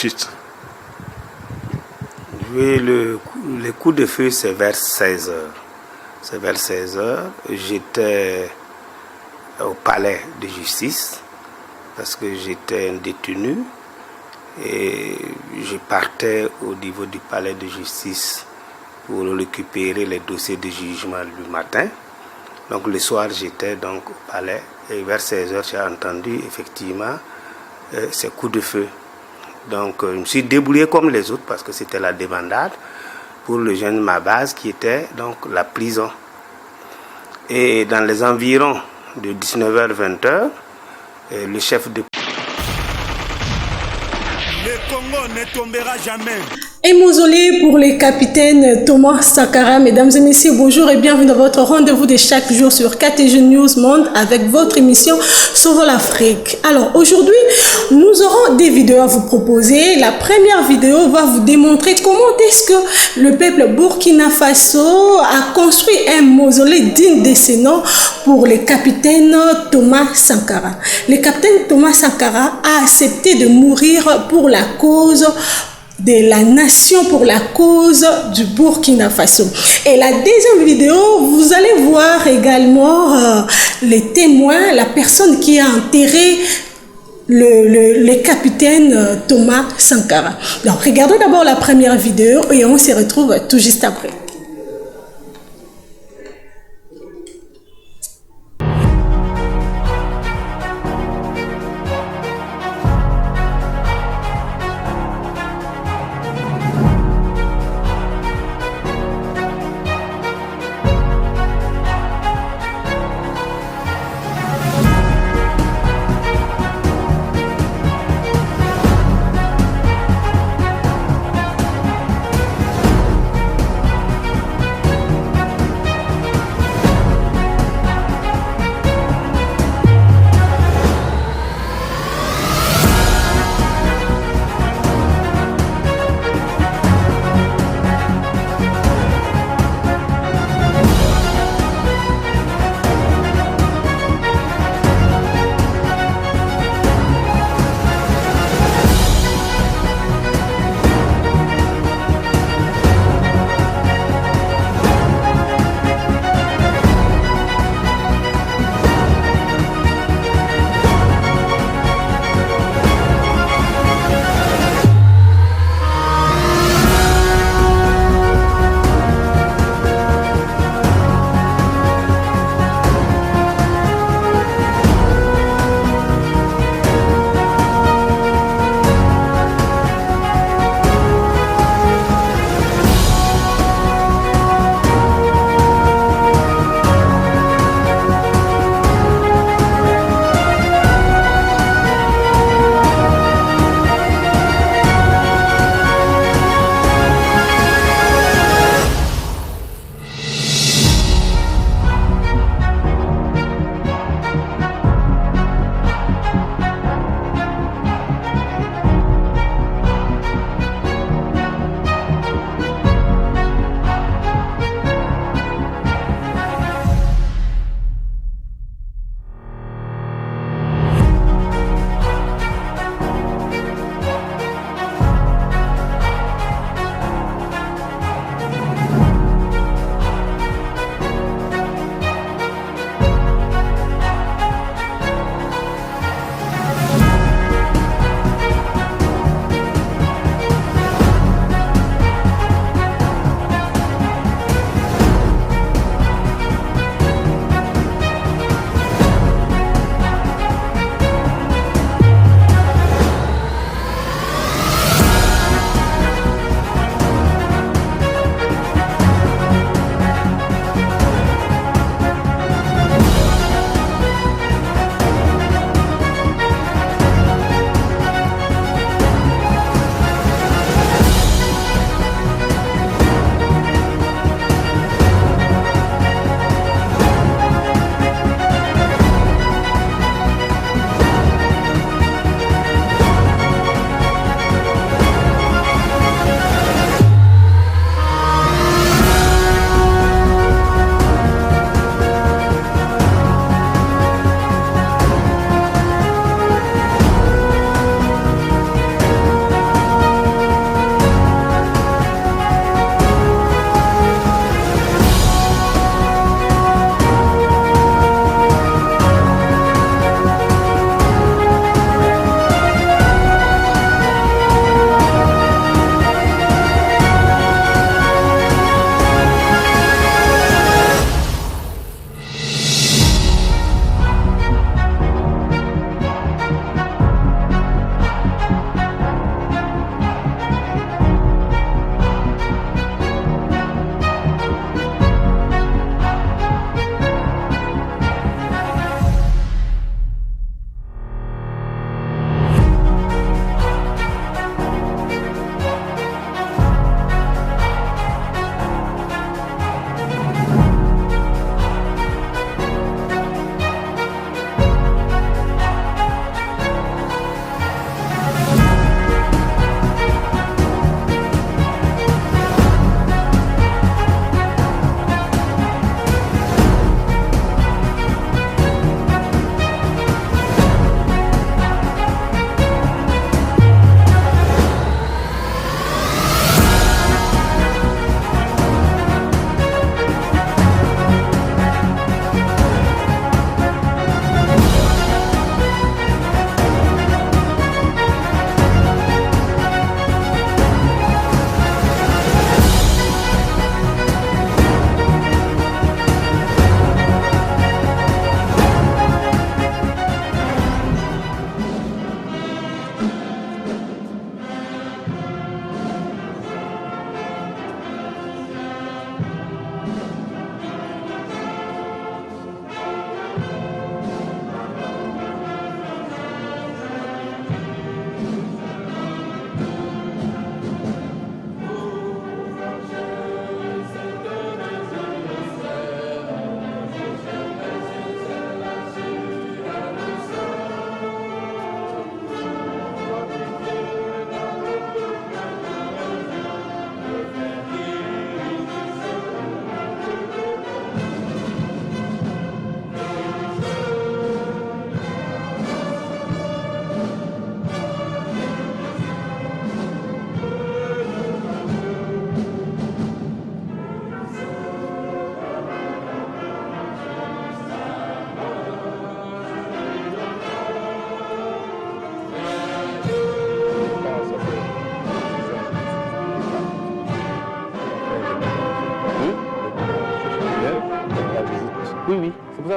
chute? Oui, le coup de feu, c'est vers 16 heures. C'est vers 16 heures. J'étais au palais de justice parce que j'étais un détenu et je partais au niveau du palais de justice pour récupérer les dossiers de jugement le matin. Donc le soir, j'étais donc au palais et vers 16 heures, j'ai entendu effectivement ces coups de feu. Donc je me suis débrouillé comme les autres parce que c'était la débandade pour le jeune Mabaz qui était donc la prison. Et dans les environs de 19h-20h, le chef de... Le Congo ne tombera jamais. Un mausolée pour le capitaine Thomas Sankara. Mesdames et messieurs, bonjour et bienvenue dans votre rendez-vous de chaque jour sur KTG News Monde avec votre émission Sauvons l'Afrique. Alors aujourd'hui, nous aurons des vidéos à vous proposer. La première vidéo va vous démontrer comment est-ce que le peuple Burkina Faso a construit un mausolée digne de ce nom pour le capitaine Thomas Sankara. Le capitaine Thomas Sankara a accepté de mourir pour la cause de la nation, pour la cause du Burkina Faso. Et la deuxième vidéo, vous allez voir également les témoins, la personne qui a enterré le capitaine Thomas Sankara. Donc regardons d'abord la première vidéo et on se retrouve tout juste après.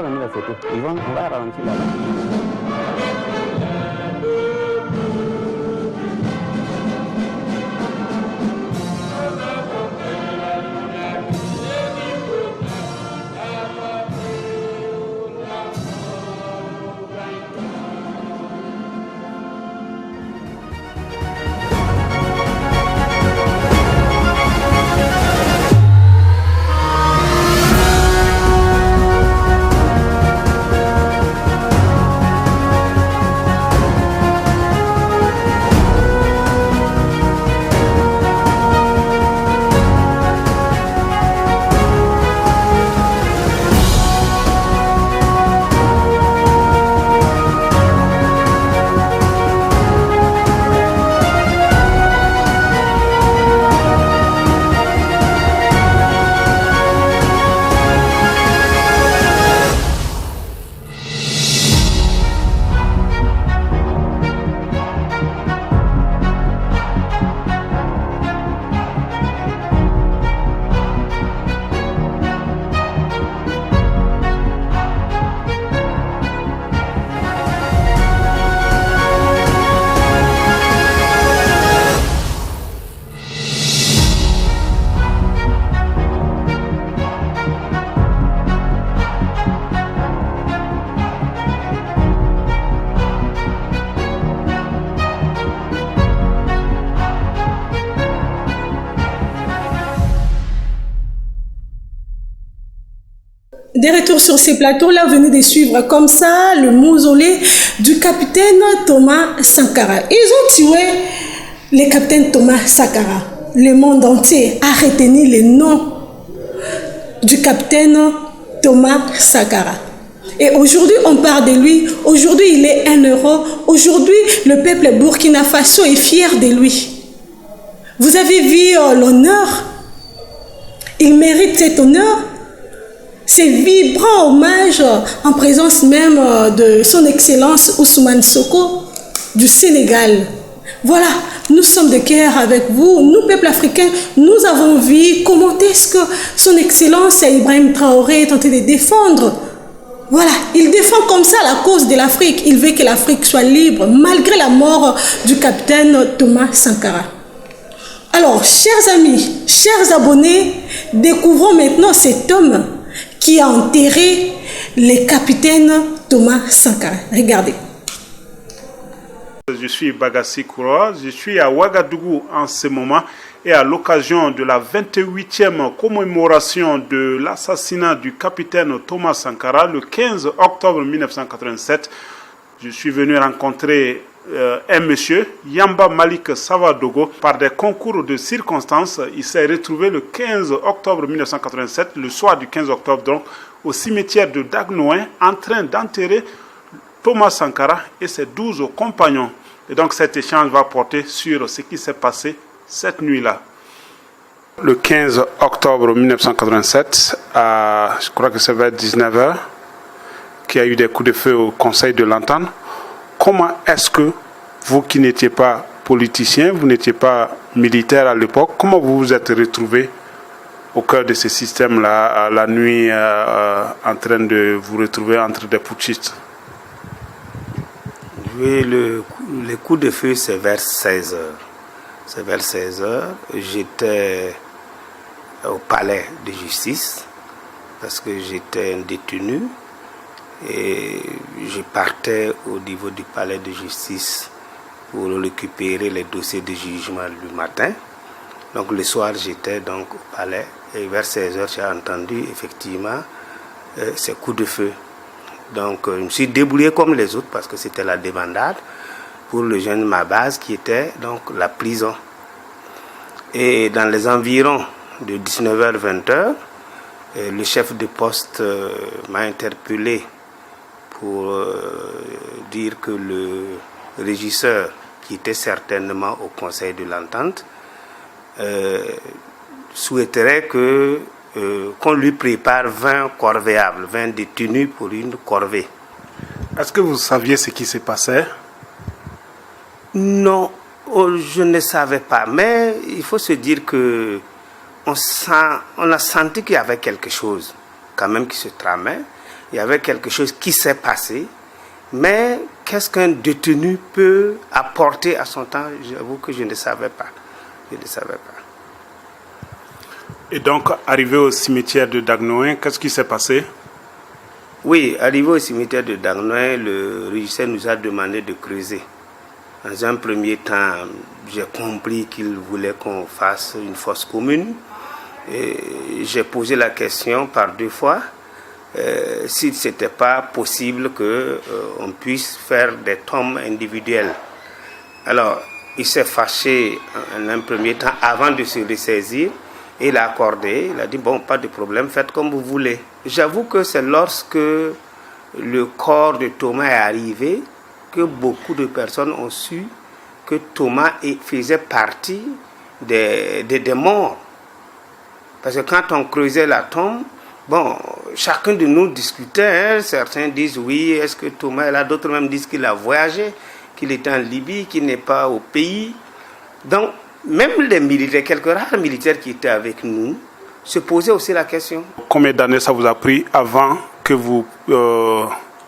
va venir, c'est tout. On va ralentir là-bas. Des retours sur ces plateaux-là, venez de suivre comme ça le mausolée du capitaine Thomas Sankara. Ils ont tué le capitaine Thomas Sankara. Le monde entier a retenu le nom du capitaine Thomas Sankara. Et aujourd'hui, on parle de lui. Aujourd'hui, il est un héros. Aujourd'hui, le peuple Burkina Faso est fier de lui. Vous avez vu l'honneur. Il mérite cet honneur. C'est vibrant hommage en présence même de son excellence Ousmane Sonko du Sénégal. Voilà, nous sommes de cœur avec vous. Nous, peuple africain, nous avons vu comment est-ce que son excellence Ibrahim Traoré est en train de défendre. Voilà, il défend comme ça la cause de l'Afrique. Il veut que l'Afrique soit libre malgré la mort du capitaine Thomas Sankara. Alors, chers amis, chers abonnés, découvrons maintenant cet homme qui a enterré le capitaine Thomas Sankara. Regardez. Je suis Bagassi Koura, je suis à Ouagadougou en ce moment et à l'occasion de la 28e commémoration de l'assassinat du capitaine Thomas Sankara le 15 octobre 1987, je suis venu rencontrer un monsieur, Yamba Malik Savadogo, par des concours de circonstances. Il s'est retrouvé le 15 octobre 1987, le soir du 15 octobre, donc, au cimetière de Dagnoin, en train d'enterrer Thomas Sankara et ses 12 compagnons. Et donc cet échange va porter sur ce qui s'est passé cette nuit-là. Le 15 octobre 1987, je crois que c'est vers 19h, qu'il y a eu des coups de feu au Conseil de l'Entente. Comment est-ce que vous qui n'étiez pas politicien, vous n'étiez pas militaire à l'époque, comment vous vous êtes retrouvé au cœur de ce système-là, la nuit, en train de vous retrouver entre des putschistes? Oui, le coup de feu, c'est vers 16h. C'est vers 16h. J'étais au palais de justice parce que j'étais un détenu. Et je partais au niveau du palais de justice pour récupérer les dossiers de jugement le matin. Donc le soir, j'étais donc au palais et vers 16h, j'ai entendu effectivement ces coups de feu. Donc je me suis débrouillé comme les autres parce que c'était la débandade pour rejoindre ma base qui était donc la prison. Et dans les environs de 19h-20h, le chef de poste m'a interpellé pour dire que le régisseur, qui était certainement au Conseil de l'Entente, souhaiterait qu'on lui prépare 20 corvéables, 20 détenus pour une corvée. Est-ce que vous saviez ce qui se passait? Non, je ne savais pas, mais il faut se dire que on a senti qu'il y avait quelque chose quand même qui se tramait. il y avait quelque chose qui s'est passé. Mais qu'est-ce qu'un détenu peut apporter à son temps? J'avoue que je ne savais pas. Je ne savais pas. Et donc, arrivé au cimetière de Dagnoin, qu'est-ce qui s'est passé? Oui, arrivé au cimetière de Dagnoin, le régisseur nous a demandé de creuser. Dans un premier temps, j'ai compris qu'il voulait qu'on fasse une fosse commune. Et j'ai posé la question par 2 fois. Si ce n'était pas possible qu'on puisse faire des tombes individuelles. Alors, il s'est fâché en un premier temps avant de se ressaisir et il a accordé. Il a dit, bon, pas de problème, faites comme vous voulez. J'avoue que c'est lorsque le corps de Thomas est arrivé que beaucoup de personnes ont su que Thomas faisait partie des morts. Parce que quand on creusait la tombe, bon, chacun de nous discutait, hein. Certains disent oui, est-ce que Thomas est là? D'autres même disent qu'il a voyagé, qu'il était en Libye, qu'il n'est pas au pays. Donc, même les militaires, quelques rares militaires qui étaient avec nous, se posaient aussi la question. Combien d'années ça vous a pris avant que vous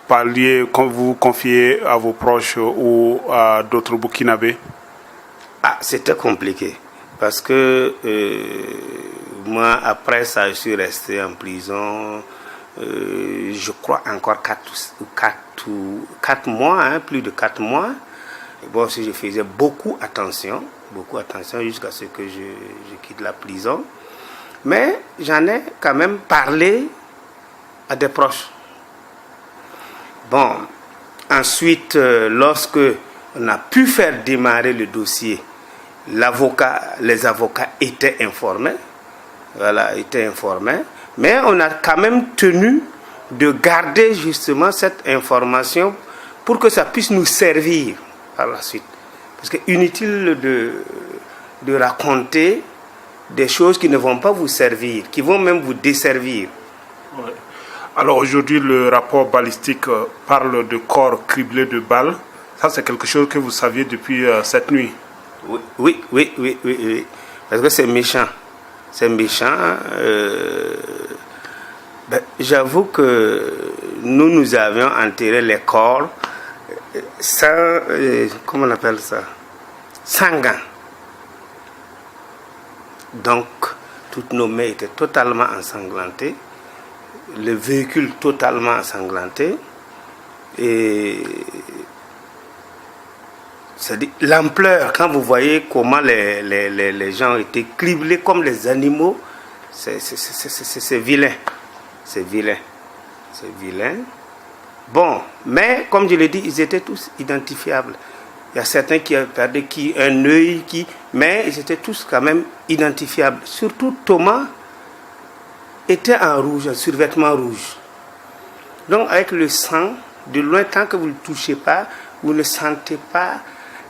parliez, quand vous confiez à vos proches ou à d'autres Burkinabés? Ah, c'était compliqué. Parce que moi, après ça, je suis resté en prison, je crois encore 4 mois, hein, plus de 4 mois. Et bon, si je faisais beaucoup attention jusqu'à ce que je quitte la prison. Mais j'en ai quand même parlé à des proches. Bon, ensuite, lorsque on a pu faire démarrer le dossier, les avocats étaient informés. Voilà, étaient informés. Mais on a quand même tenu de garder justement cette information pour que ça puisse nous servir par la suite. Parce que inutile de raconter des choses qui ne vont pas vous servir, qui vont même vous desservir. Ouais. Alors aujourd'hui, le rapport balistique parle de corps criblés de balles. Ça, c'est quelque chose que vous saviez depuis cette nuit. Oui. Parce que c'est méchant. C'est méchant. J'avoue que nous avions enterré les corps sans, comment on appelle ça? Sans gants. Donc, toutes nos mains étaient totalement ensanglantées. Le véhicule totalement ensanglanté. Et c'est-à-dire l'ampleur, quand vous voyez comment les gens ont été criblés comme les animaux, c'est vilain. C'est vilain. Bon, mais comme je l'ai dit, ils étaient tous identifiables. Il y a certains qui ont perdu un œil, mais ils étaient tous quand même identifiables. Surtout Thomas était en rouge, un survêtement rouge. Donc avec le sang, de loin, tant que vous ne le touchez pas, vous ne sentez pas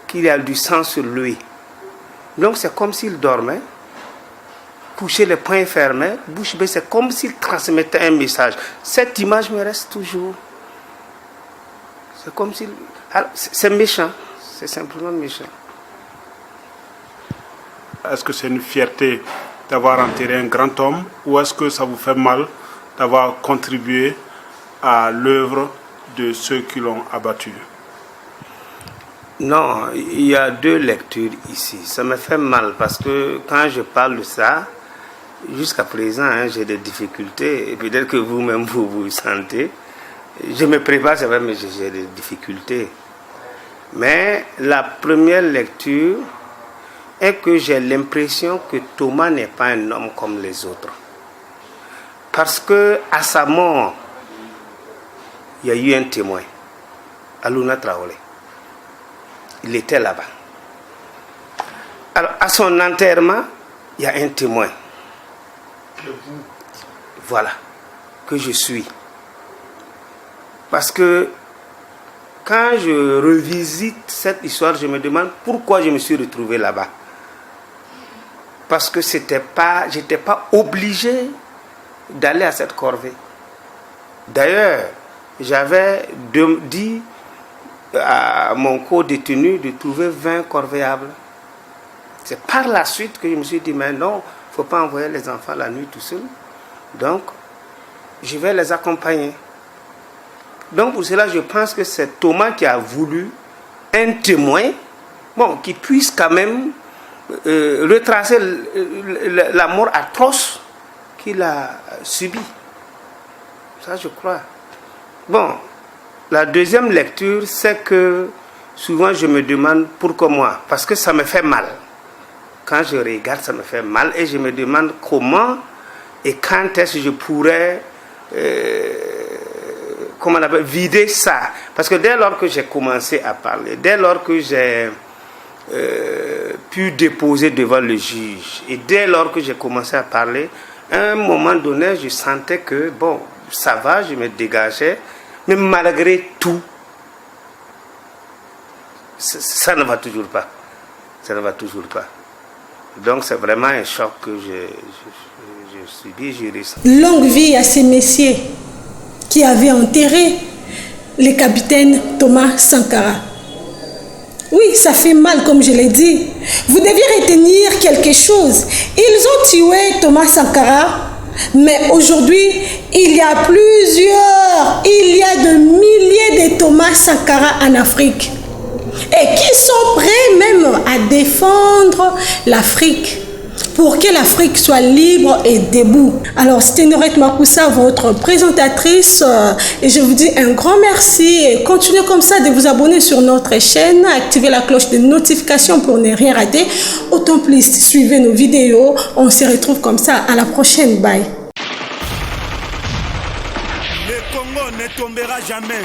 qu'il y a du sang sur lui. Donc c'est comme s'il dormait, couché les poings fermés, bouche bée, c'est comme s'il transmettait un message. Cette image me reste toujours. C'est comme s'il... Alors, c'est méchant, c'est simplement méchant. Est-ce que c'est une fierté d'avoir enterré un grand homme ou est-ce que ça vous fait mal d'avoir contribué à l'œuvre de ceux qui l'ont abattu? Non, il y a 2 lectures ici. Ça me fait mal parce que quand je parle de ça, jusqu'à présent, hein, j'ai des difficultés. Et peut-être que vous-même, vous sentez. Je me prépare, c'est vrai, mais j'ai des difficultés. Mais la première lecture est que j'ai l'impression que Thomas n'est pas un homme comme les autres. Parce que à sa mort, il y a eu un témoin, Alouna Traoré. Il était là-bas. Alors, à son enterrement, il y a un témoin. Voilà, que je suis. Parce que quand je revisite cette histoire, je me demande pourquoi je me suis retrouvé là-bas. Parce que j'étais pas obligé d'aller à cette corvée. D'ailleurs, j'avais dit à mon co-détenu de trouver 20 corvéables. C'est par la suite que je me suis dit, mais non, il ne faut pas envoyer les enfants la nuit tout seuls. Donc, je vais les accompagner. Donc pour cela, je pense que c'est Thomas qui a voulu un témoin, bon, qui puisse quand même retracer la mort atroce qu'il a subie. Ça, je crois. Bon, la deuxième lecture, c'est que souvent je me demande pourquoi moi, parce que ça me fait mal. Quand je regarde, ça me fait mal et je me demande comment et quand est-ce que je pourrais comment on appelle, vider ça. Parce que dès lors que j'ai commencé à parler, dès lors que j'ai pu déposer devant le juge, et dès lors que j'ai commencé à parler, à un moment donné, je sentais que, bon, ça va, je me dégageais, mais malgré tout, ça ne va toujours pas. Ça ne va toujours pas. Donc c'est vraiment un choc que je subis, je ressens. Longue vie à ces messieurs qui avaient enterré le capitaine Thomas Sankara. Oui, ça fait mal, comme je l'ai dit. Vous deviez retenir quelque chose. Ils ont tué Thomas Sankara, mais aujourd'hui, il y a de milliers de Thomas Sankara en Afrique. Et qui sont prêts même à défendre l'Afrique pour que l'Afrique soit libre et debout. Alors, c'était Norette Makoussa, votre présentatrice, et je vous dis un grand merci et continuez comme ça de vous abonner sur notre chaîne, activez la cloche de notification pour ne rien rater. Autant plus, suivez nos vidéos, on se retrouve comme ça, à la prochaine, bye. Le Congo ne tombera jamais.